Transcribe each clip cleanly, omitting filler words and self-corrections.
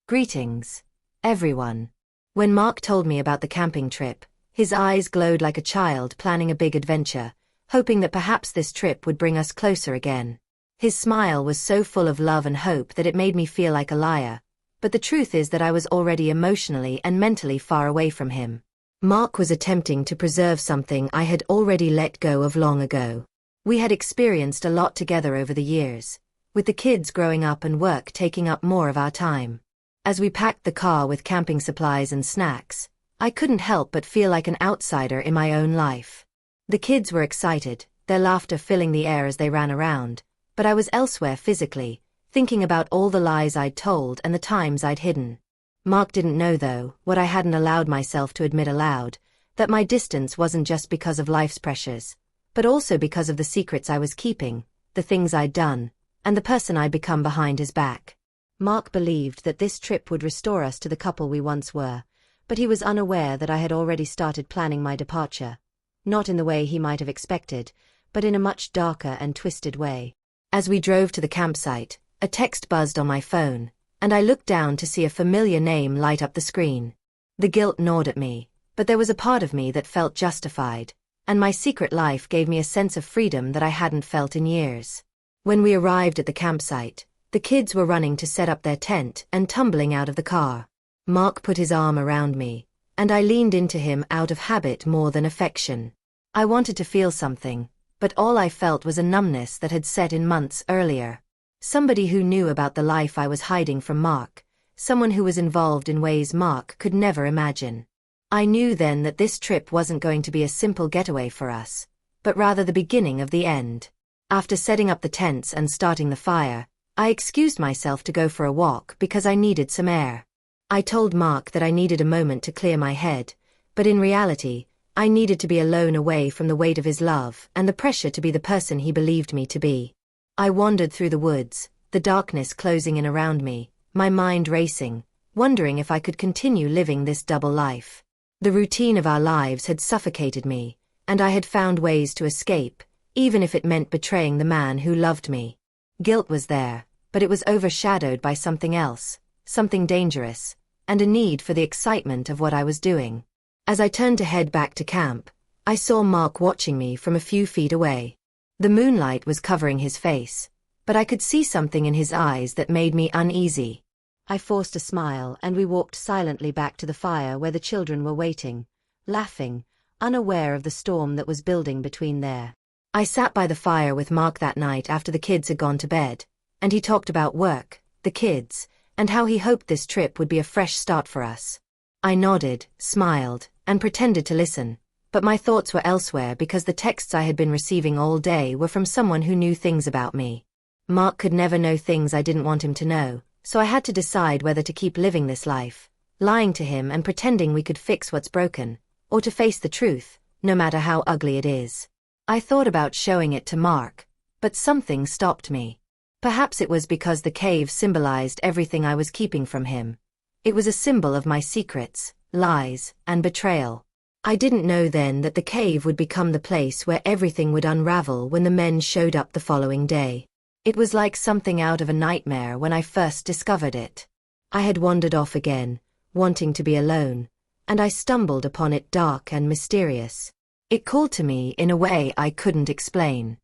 Greetings, everyone. When Mark told me about the camping trip, his eyes glowed like a child planning a big adventure, hoping that perhaps this trip would bring us closer again. His smile was so full of love and hope that it made me feel like a liar, but the truth is that I was already emotionally and mentally far away from him. Mark was attempting to preserve something I had already let go of long ago. We had experienced a lot together over the years, with the kids growing up and work taking up more of our time. As we packed the car with camping supplies and snacks, I couldn't help but feel like an outsider in my own life. The kids were excited, their laughter filling the air as they ran around, but I was elsewhere physically, thinking about all the lies I'd told and the times I'd hidden. Mark didn't know, though, what I hadn't allowed myself to admit aloud, that my distance wasn't just because of life's pressures, but also because of the secrets I was keeping, the things I'd done, and the person I'd become behind his back. Mark believed that this trip would restore us to the couple we once were, but he was unaware that I had already started planning my departure. Not in the way he might have expected, but in a much darker and twisted way. As we drove to the campsite, a text buzzed on my phone, and I looked down to see a familiar name light up the screen. The guilt gnawed at me, but there was a part of me that felt justified, and my secret life gave me a sense of freedom that I hadn't felt in years. When we arrived at the campsite, the kids were running to set up their tent and tumbling out of the car. Mark put his arm around me, and I leaned into him out of habit more than affection. I wanted to feel something, but all I felt was a numbness that had set in months earlier. Somebody who knew about the life I was hiding from Mark, someone who was involved in ways Mark could never imagine. I knew then that this trip wasn't going to be a simple getaway for us, but rather the beginning of the end. After setting up the tents and starting the fire, I excused myself to go for a walk because I needed some air. I told Mark that I needed a moment to clear my head, but in reality, I needed to be alone away from the weight of his love and the pressure to be the person he believed me to be. I wandered through the woods, the darkness closing in around me, my mind racing, wondering if I could continue living this double life. The routine of our lives had suffocated me, and I had found ways to escape, even if it meant betraying the man who loved me. Guilt was there, but it was overshadowed by something else, something dangerous, and a need for the excitement of what I was doing. As I turned to head back to camp, I saw Mark watching me from a few feet away. The moonlight was covering his face, but I could see something in his eyes that made me uneasy. I forced a smile and we walked silently back to the fire where the children were waiting, laughing, unaware of the storm that was building between there. I sat by the fire with Mark that night after the kids had gone to bed, and he talked about work, the kids, and how he hoped this trip would be a fresh start for us. I nodded, smiled, and pretended to listen, but my thoughts were elsewhere because the texts I had been receiving all day were from someone who knew things about me. Mark could never know things I didn't want him to know, so I had to decide whether to keep living this life, lying to him and pretending we could fix what's broken, or to face the truth, no matter how ugly it is. I thought about showing it to Mark, but something stopped me. Perhaps it was because the cave symbolized everything I was keeping from him. It was a symbol of my secrets, lies, and betrayal. I didn't know then that the cave would become the place where everything would unravel when the men showed up the following day. It was like something out of a nightmare when I first discovered it. I had wandered off again, wanting to be alone, and I stumbled upon it dark and mysterious. It called to me in a way I couldn't explain.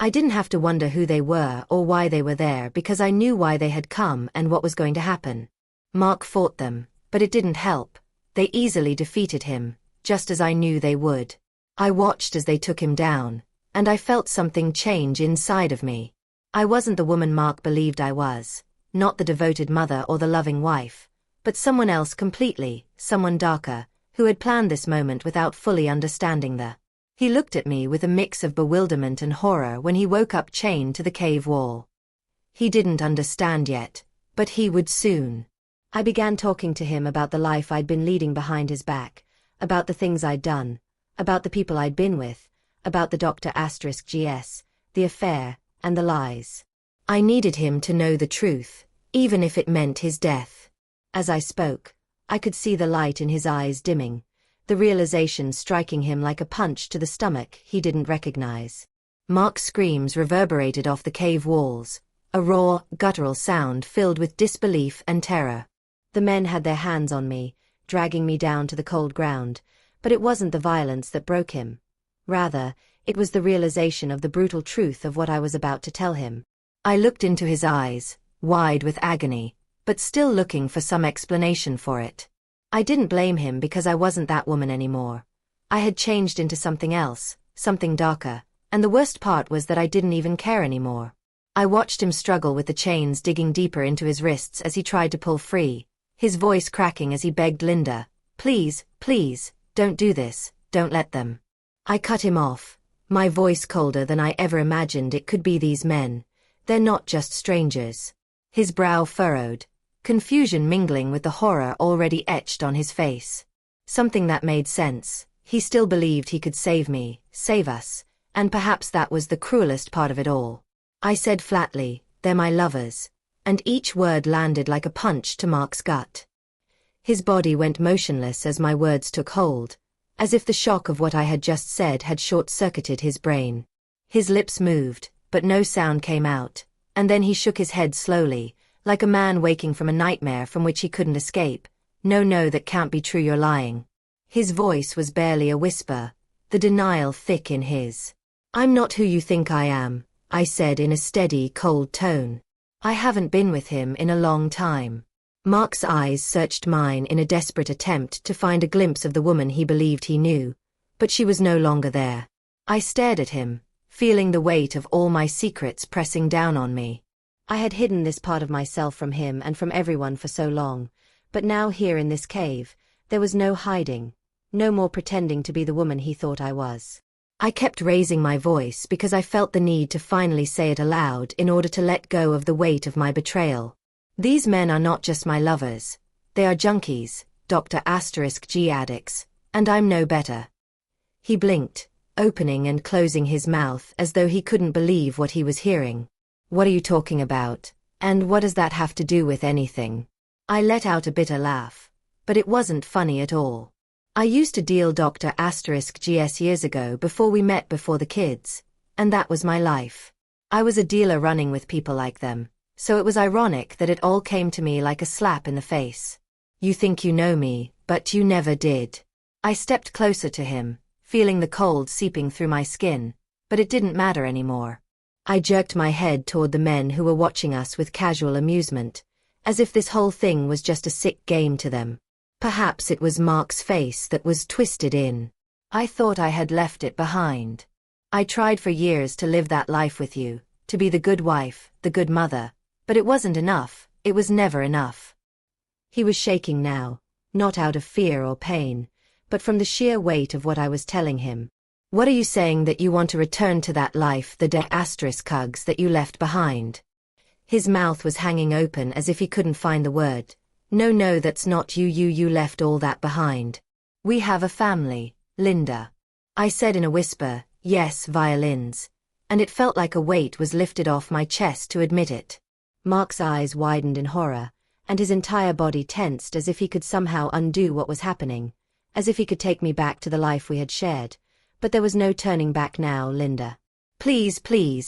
I didn't have to wonder who they were or why they were there because I knew why they had come and what was going to happen. Mark fought them, but it didn't help. They easily defeated him, just as I knew they would. I watched as they took him down, and I felt something change inside of me. I wasn't the woman Mark believed I was, not the devoted mother or the loving wife, but someone else completely, someone darker, who had planned this moment without fully understanding the. He looked at me with a mix of bewilderment and horror when he woke up chained to the cave wall. He didn't understand yet, but he would soon. I began talking to him about the life I'd been leading behind his back, about the things I'd done, about the people I'd been with, about the Dr. *GS, the affair, and the lies. I needed him to know the truth, even if it meant his death. As I spoke, I could see the light in his eyes dimming, the realization striking him like a punch to the stomach he didn't recognize. Mark's screams reverberated off the cave walls, a raw, guttural sound filled with disbelief and terror. The men had their hands on me, dragging me down to the cold ground, but it wasn't the violence that broke him. Rather, it was the realization of the brutal truth of what I was about to tell him. I looked into his eyes, wide with agony, but still looking for some explanation for it. I didn't blame him because I wasn't that woman anymore. I had changed into something else, something darker, and the worst part was that I didn't even care anymore. I watched him struggle with the chains digging deeper into his wrists as he tried to pull free, his voice cracking as he begged Linda, "Please, please, don't do this, don't let them." I cut him off, my voice colder than I ever imagined it could be. These men, they're not just strangers. His brow furrowed, confusion mingling with the horror already etched on his face. Something that made sense. He still believed he could save me, save us, and perhaps that was the cruelest part of it all. I said flatly, "They're my lovers," and each word landed like a punch to Mark's gut. His body went motionless as my words took hold, as if the shock of what I had just said had short-circuited his brain. His lips moved, but no sound came out, and then he shook his head slowly, like a man waking from a nightmare from which he couldn't escape. "No, that can't be true, you're lying." His voice was barely a whisper, the denial thick in his. "I'm not who you think I am," I said in a steady, cold tone. "I haven't been with him in a long time." Mark's eyes searched mine in a desperate attempt to find a glimpse of the woman he believed he knew, but she was no longer there. I stared at him, feeling the weight of all my secrets pressing down on me. I had hidden this part of myself from him and from everyone for so long, but now here in this cave, there was no hiding, no more pretending to be the woman he thought I was. I kept raising my voice because I felt the need to finally say it aloud in order to let go of the weight of my betrayal. "These men are not just my lovers. They are junkies, Dr*G addicts, and I'm no better." He blinked, opening and closing his mouth as though he couldn't believe what he was hearing. "What are you talking about? And what does that have to do with anything?" I let out a bitter laugh, but it wasn't funny at all. "I used to deal Dr*Gs years ago before we met, before the kids, and that was my life. I was a dealer running with people like them, so it was ironic that it all came to me like a slap in the face. You think you know me, but you never did." I stepped closer to him, feeling the cold seeping through my skin, but it didn't matter anymore. I jerked my head toward the men who were watching us with casual amusement, as if this whole thing was just a sick game to them. Perhaps it was Mark's face that was twisted in. "I thought I had left it behind. I tried for years to live that life with you, to be the good wife, the good mother, but it wasn't enough, it was never enough." He was shaking now, not out of fear or pain, but from the sheer weight of what I was telling him. "What are you saying, that you want to return to that life, the Cugs that you left behind?" His mouth was hanging open as if he couldn't find the word. No, that's not you. You left all that behind. We have a family, Linda." I said in a whisper, "Yes, violins." And it felt like a weight was lifted off my chest to admit it. Mark's eyes widened in horror, and his entire body tensed as if he could somehow undo what was happening, as if he could take me back to the life we had shared. But there was no turning back now, Linda. Please,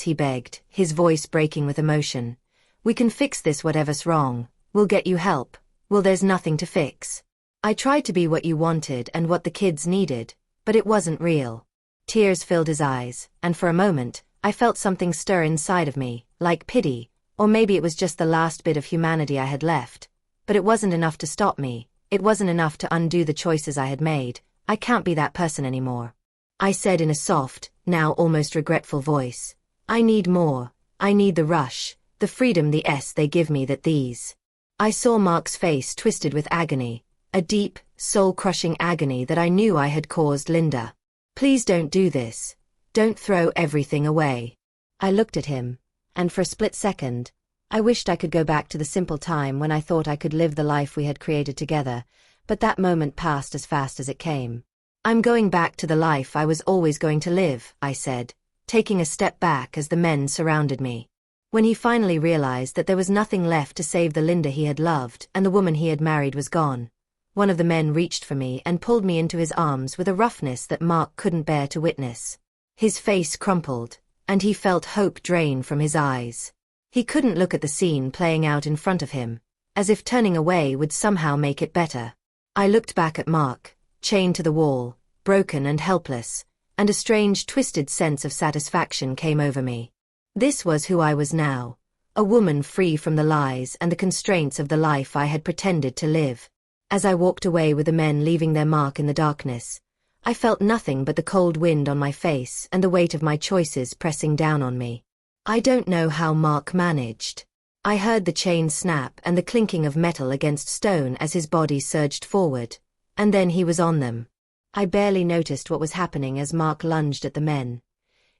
he begged, his voice breaking with emotion. "We can fix this, whatever's wrong. We'll get you help. Well, there's nothing to fix. I tried to be what you wanted and what the kids needed, but it wasn't real." Tears filled his eyes, and for a moment, I felt something stir inside of me, like pity, or maybe it was just the last bit of humanity I had left. But it wasn't enough to stop me, it wasn't enough to undo the choices I had made. "I can't be that person anymore," I said in a soft, now almost regretful voice. "I need more. I need the rush, the freedom they give me that these." I saw Mark's face twisted with agony, a deep, soul-crushing agony that I knew I had caused Linda. "Please don't do this. Don't throw everything away." I looked at him, and for a split second, I wished I could go back to the simple time when I thought I could live the life we had created together, but that moment passed as fast as it came. "I'm going back to the life I was always going to live," I said, taking a step back as the men surrounded me. When he finally realized that there was nothing left to save the Linda he had loved and the woman he had married was gone, one of the men reached for me and pulled me into his arms with a roughness that Mark couldn't bear to witness. His face crumpled, and he felt hope drain from his eyes. He couldn't look at the scene playing out in front of him. as if turning away would somehow make it better. I looked back at Mark, chained to the wall, broken and helpless, and a strange twisted sense of satisfaction came over me. This was who I was now, a woman free from the lies and the constraints of the life I had pretended to live. As I walked away with the men leaving their mark in the darkness, I felt nothing but the cold wind on my face and the weight of my choices pressing down on me. I don't know how Mark managed. I heard the chain snap and the clinking of metal against stone as his body surged forward, and then he was on them. I barely noticed what was happening as Mark lunged at the men,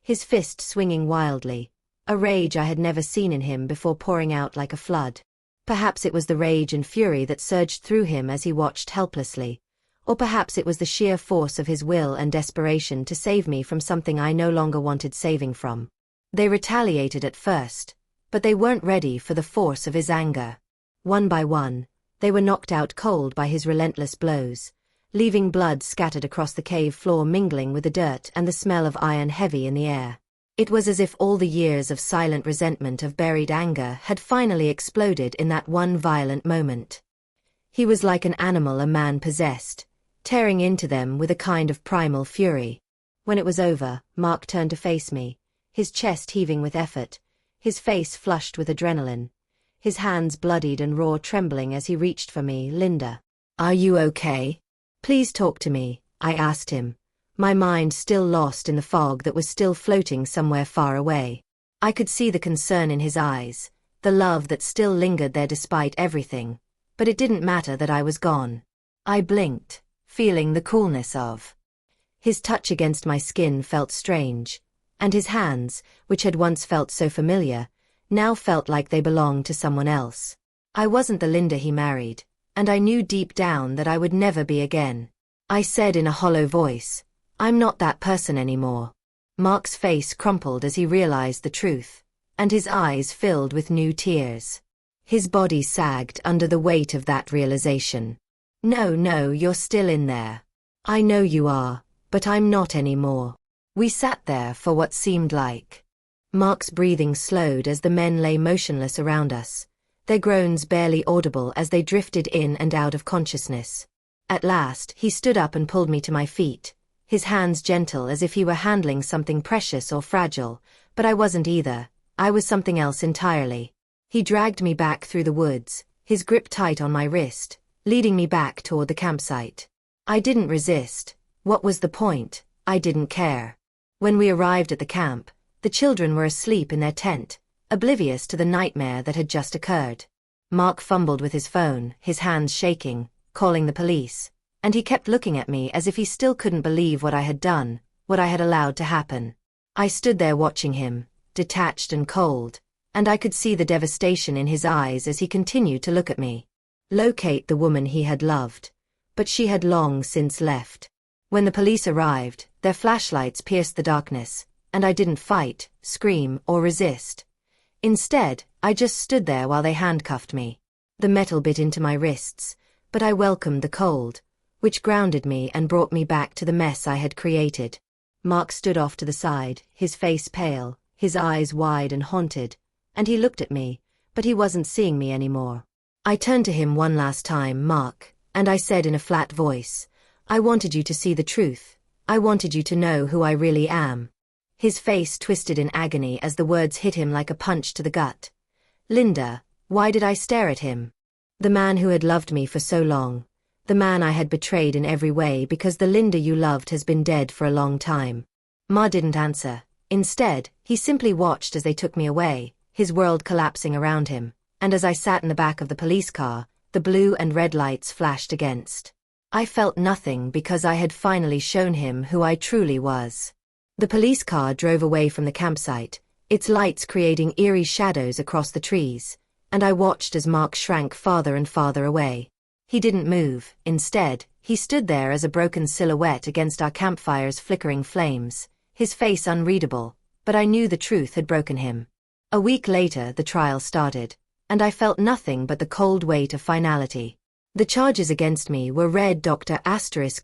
his fist swinging wildly, a rage I had never seen in him before pouring out like a flood. Perhaps it was the rage and fury that surged through him as he watched helplessly, or perhaps it was the sheer force of his will and desperation to save me from something I no longer wanted saving from. They retaliated at first, but they weren't ready for the force of his anger. One by one, they were knocked out cold by his relentless blows, leaving blood scattered across the cave floor mingling with the dirt and the smell of iron heavy in the air. It was as if all the years of silent resentment of buried anger had finally exploded in that one violent moment. He was like an animal a man possessed, tearing into them with a kind of primal fury. When it was over, Mark turned to face me, his chest heaving with effort, his face flushed with adrenaline, his hands bloodied and raw trembling as he reached for me. "Linda, are you okay? Please talk to me," I asked him, my mind still lost in the fog that was still floating somewhere far away. I could see the concern in his eyes, the love that still lingered there despite everything, but it didn't matter that I was gone. I blinked, feeling the coolness of his touch against my skin felt strange, and his hands, which had once felt so familiar, now felt like they belonged to someone else. I wasn't the Linda he married, and I knew deep down that I would never be again. I said in a hollow voice, "I'm not that person anymore." Mark's face crumpled as he realized the truth, and his eyes filled with new tears. His body sagged under the weight of that realization. No, you're still in there. I know you are, but I'm not anymore." We sat there for what seemed like. Mark's breathing slowed as the men lay motionless around us, their groans barely audible as they drifted in and out of consciousness. At last, he stood up and pulled me to my feet, his hands gentle as if he were handling something precious or fragile, but I wasn't either. I was something else entirely. He dragged me back through the woods, his grip tight on my wrist, leading me back toward the campsite. I didn't resist. What was the point? I didn't care. When we arrived at the camp, the children were asleep in their tent, oblivious to the nightmare that had just occurred. Mark fumbled with his phone, his hands shaking, calling the police, and he kept looking at me as if he still couldn't believe what I had done, what I had allowed to happen. I stood there watching him, detached and cold, and I could see the devastation in his eyes as he continued to look at me. Locate the woman he had loved, but she had long since left. When the police arrived, their flashlights pierced the darkness, and I didn't fight, scream, or resist. Instead, I just stood there while they handcuffed me. The metal bit into my wrists, but I welcomed the cold, which grounded me and brought me back to the mess I had created. Mark stood off to the side, his face pale, his eyes wide and haunted, and he looked at me, but he wasn't seeing me anymore. I turned to him one last time, "Mark," and I said in a flat voice, "I wanted you to see the truth. I wanted you to know who I really am." His face twisted in agony as the words hit him like a punch to the gut. "Linda," why did I stare at him? The man who had loved me for so long, the man I had betrayed in every way because the Linda you loved has been dead for a long time. Ma didn't answer. Instead, he simply watched as they took me away, his world collapsing around him, and as I sat in the back of the police car, the blue and red lights flashed against. I felt nothing because I had finally shown him who I truly was. The police car drove away from the campsite, its lights creating eerie shadows across the trees, and I watched as Mark shrank farther and farther away. He didn't move. Instead, he stood there as a broken silhouette against our campfire's flickering flames, his face unreadable, but I knew the truth had broken him. A week later, the trial started, and I felt nothing but the cold weight of finality. The charges against me were Red Dr.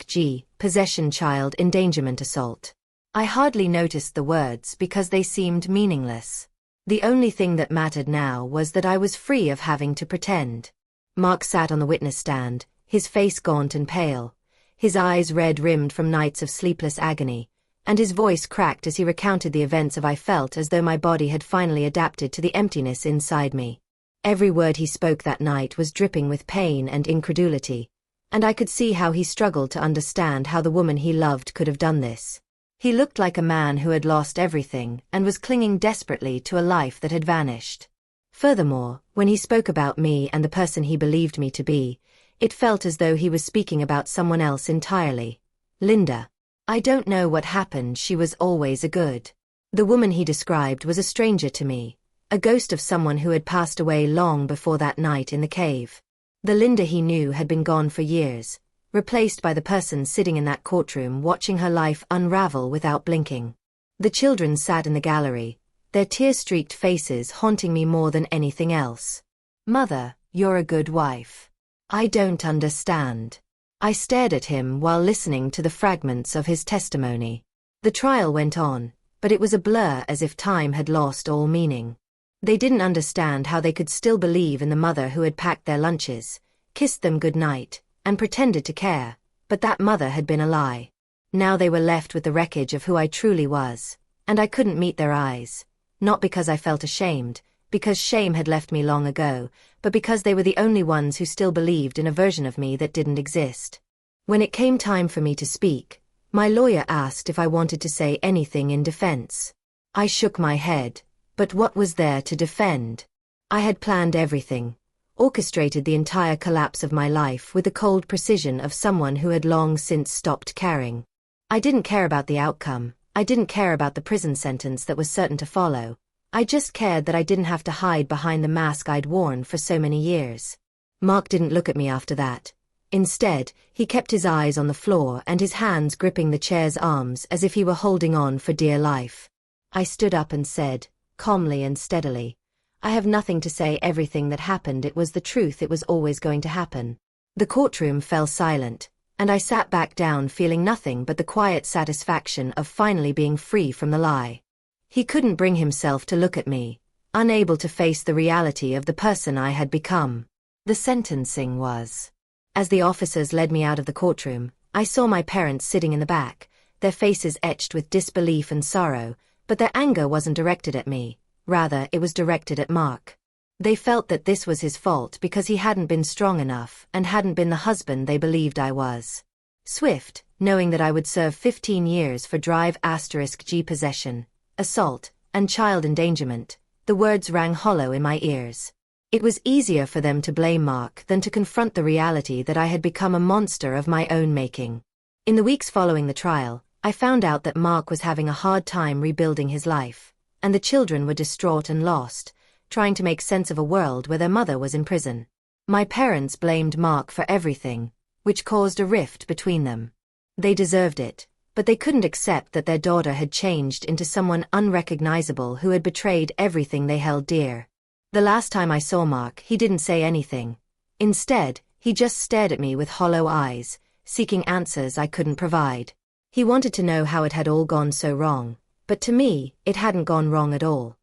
*G, possession, child endangerment, assault. I hardly noticed the words because they seemed meaningless. The only thing that mattered now was that I was free of having to pretend. Mark sat on the witness stand, his face gaunt and pale, his eyes red-rimmed from nights of sleepless agony, and his voice cracked as he recounted the events of I felt as though my body had finally adapted to the emptiness inside me. Every word he spoke that night was dripping with pain and incredulity, and I could see how he struggled to understand how the woman he loved could have done this. He looked like a man who had lost everything and was clinging desperately to a life that had vanished. Furthermore, when he spoke about me and the person he believed me to be, it felt as though he was speaking about someone else entirely. Linda. I don't know what happened, she was always a good. The woman he described was a stranger to me, a ghost of someone who had passed away long before that night in the cave. The Linda he knew had been gone for years, replaced by the person sitting in that courtroom watching her life unravel without blinking. The children sat in the gallery, their tear-streaked faces haunting me more than anything else. Mother, you're a good wife. I don't understand. I stared at him while listening to the fragments of his testimony. The trial went on, but it was a blur, as if time had lost all meaning. They didn't understand how they could still believe in the mother who had packed their lunches, kissed them goodnight, and pretended to care, but that mother had been a lie. Now they were left with the wreckage of who I truly was, and I couldn't meet their eyes. Not because I felt ashamed, because shame had left me long ago, but because they were the only ones who still believed in a version of me that didn't exist. When it came time for me to speak, my lawyer asked if I wanted to say anything in defense. I shook my head, but what was there to defend? I had planned everything, orchestrated the entire collapse of my life with the cold precision of someone who had long since stopped caring. I didn't care about the outcome, I didn't care about the prison sentence that was certain to follow. I just cared that I didn't have to hide behind the mask I'd worn for so many years. Mark didn't look at me after that. Instead, he kept his eyes on the floor and his hands gripping the chair's arms as if he were holding on for dear life. I stood up and said, calmly and steadily, I have nothing to say. Everything that happened, it was the truth. It was always going to happen. The courtroom fell silent, and I sat back down feeling nothing but the quiet satisfaction of finally being free from the lie. He couldn't bring himself to look at me, unable to face the reality of the person I had become. The sentencing was. As the officers led me out of the courtroom, I saw my parents sitting in the back, their faces etched with disbelief and sorrow, but their anger wasn't directed at me, rather it was directed at Mark. They felt that this was his fault because he hadn't been strong enough and hadn't been the husband they believed I was. Swift, knowing that I would serve 15 years for drive*G possession, assault, and child endangerment, the words rang hollow in my ears. It was easier for them to blame Mark than to confront the reality that I had become a monster of my own making. In the weeks following the trial, I found out that Mark was having a hard time rebuilding his life, and the children were distraught and lost, trying to make sense of a world where their mother was in prison. My parents blamed Mark for everything, which caused a rift between them. They deserved it, but they couldn't accept that their daughter had changed into someone unrecognizable who had betrayed everything they held dear. The last time I saw Mark, he didn't say anything. Instead, he just stared at me with hollow eyes, seeking answers I couldn't provide. He wanted to know how it had all gone so wrong, but to me, it hadn't gone wrong at all.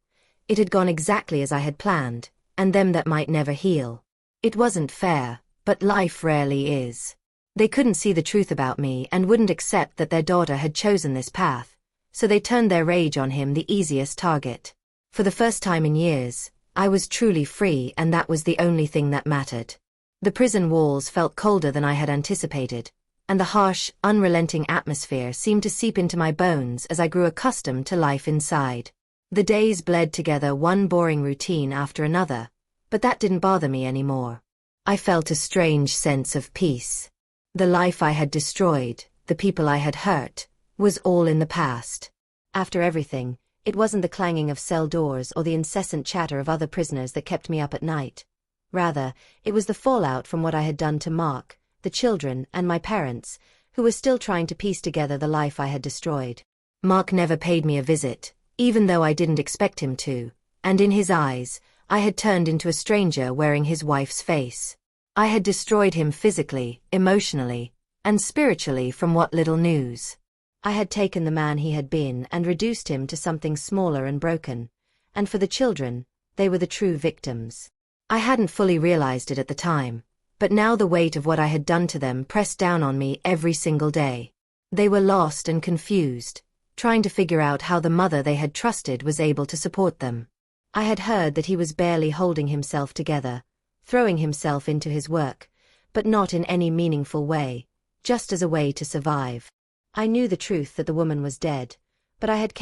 It had gone exactly as I had planned, and them that might never heal. It wasn't fair, but life rarely is. They couldn't see the truth about me and wouldn't accept that their daughter had chosen this path, so they turned their rage on him, the easiest target. For the first time in years, I was truly free, and that was the only thing that mattered. The prison walls felt colder than I had anticipated, and the harsh, unrelenting atmosphere seemed to seep into my bones as I grew accustomed to life inside. The days bled together, one boring routine after another, but that didn't bother me anymore. I felt a strange sense of peace. The life I had destroyed, the people I had hurt, was all in the past. After everything, it wasn't the clanging of cell doors or the incessant chatter of other prisoners that kept me up at night. Rather, it was the fallout from what I had done to Mark, the children, and my parents, who were still trying to piece together the life I had destroyed. Mark never paid me a visit, even though I didn't expect him to, and in his eyes, I had turned into a stranger wearing his wife's face. I had destroyed him physically, emotionally, and spiritually. From what little news I had taken the man he had been and reduced him to something smaller and broken, and for the children, they were the true victims. I hadn't fully realized it at the time, but now the weight of what I had done to them pressed down on me every single day. They were lost and confused, trying to figure out how the mother they had trusted was able to support them. I had heard that he was barely holding himself together, throwing himself into his work, but not in any meaningful way, just as a way to survive. I knew the truth that the woman was dead, but I had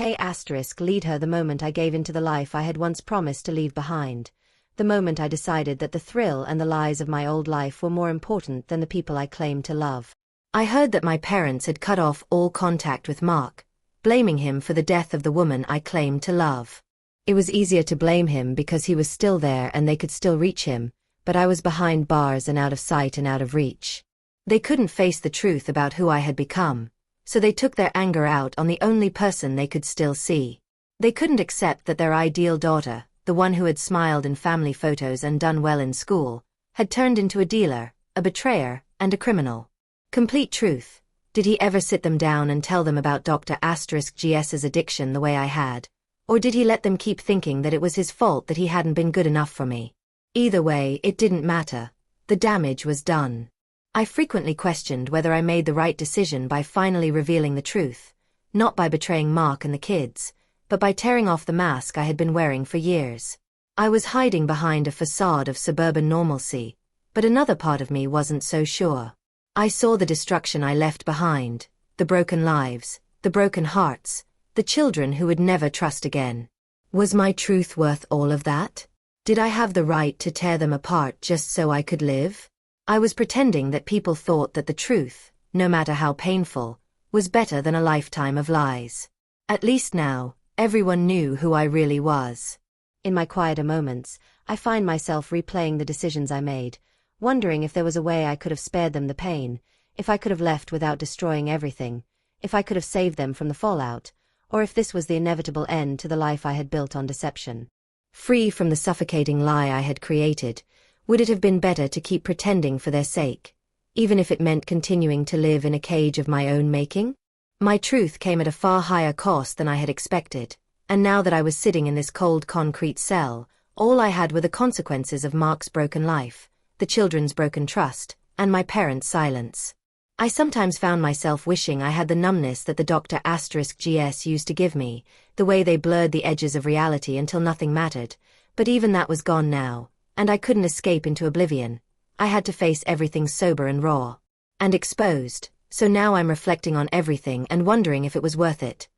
lead her the moment I gave into the life I had once promised to leave behind, the moment I decided that the thrill and the lies of my old life were more important than the people I claimed to love. I heard that my parents had cut off all contact with Mark, blaming him for the death of the woman I claimed to love. It was easier to blame him because he was still there and they could still reach him, but I was behind bars and out of sight and out of reach. They couldn't face the truth about who I had become, so they took their anger out on the only person they could still see. They couldn't accept that their ideal daughter, the one who had smiled in family photos and done well in school, had turned into a dealer, a betrayer, and a criminal. Complete truth. Did he ever sit them down and tell them about Dr. GS's addiction the way I had? Or did he let them keep thinking that it was his fault that he hadn't been good enough for me? Either way, it didn't matter. The damage was done. I frequently questioned whether I made the right decision by finally revealing the truth, not by betraying Mark and the kids, but by tearing off the mask I had been wearing for years. I was hiding behind a facade of suburban normalcy, but another part of me wasn't so sure. I saw the destruction I left behind, the broken lives, the broken hearts, the children who would never trust again. Was my truth worth all of that? Did I have the right to tear them apart just so I could live? I was pretending that people thought that the truth, no matter how painful, was better than a lifetime of lies. At least now, everyone knew who I really was. In my quieter moments, I find myself replaying the decisions I made, wondering if there was a way I could have spared them the pain, if I could have left without destroying everything, if I could have saved them from the fallout, or if this was the inevitable end to the life I had built on deception. Free from the suffocating lie I had created, would it have been better to keep pretending for their sake, even if it meant continuing to live in a cage of my own making? My truth came at a far higher cost than I had expected, and now that I was sitting in this cold concrete cell, all I had were the consequences of Mark's broken life, the children's broken trust, and my parents' silence. I sometimes found myself wishing I had the numbness that the Dr. GS used to give me, the way they blurred the edges of reality until nothing mattered, but even that was gone now, and I couldn't escape into oblivion. I had to face everything sober and raw. And exposed, so now I'm reflecting on everything and wondering if it was worth it.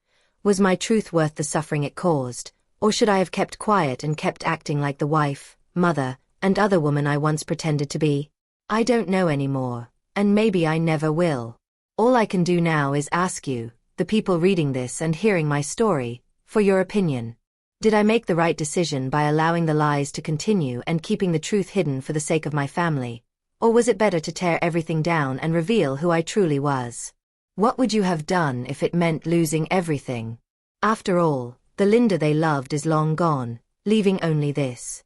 Was my truth worth the suffering it caused, or should I have kept quiet and kept acting like the wife, mother, and other woman I once pretended to be? I don't know anymore, and maybe I never will. All I can do now is ask you, the people reading this and hearing my story, for your opinion. Did I make the right decision by allowing the lies to continue and keeping the truth hidden for the sake of my family? Or was it better to tear everything down and reveal who I truly was? What would you have done if it meant losing everything? After all, the Linda they loved is long gone, leaving only this.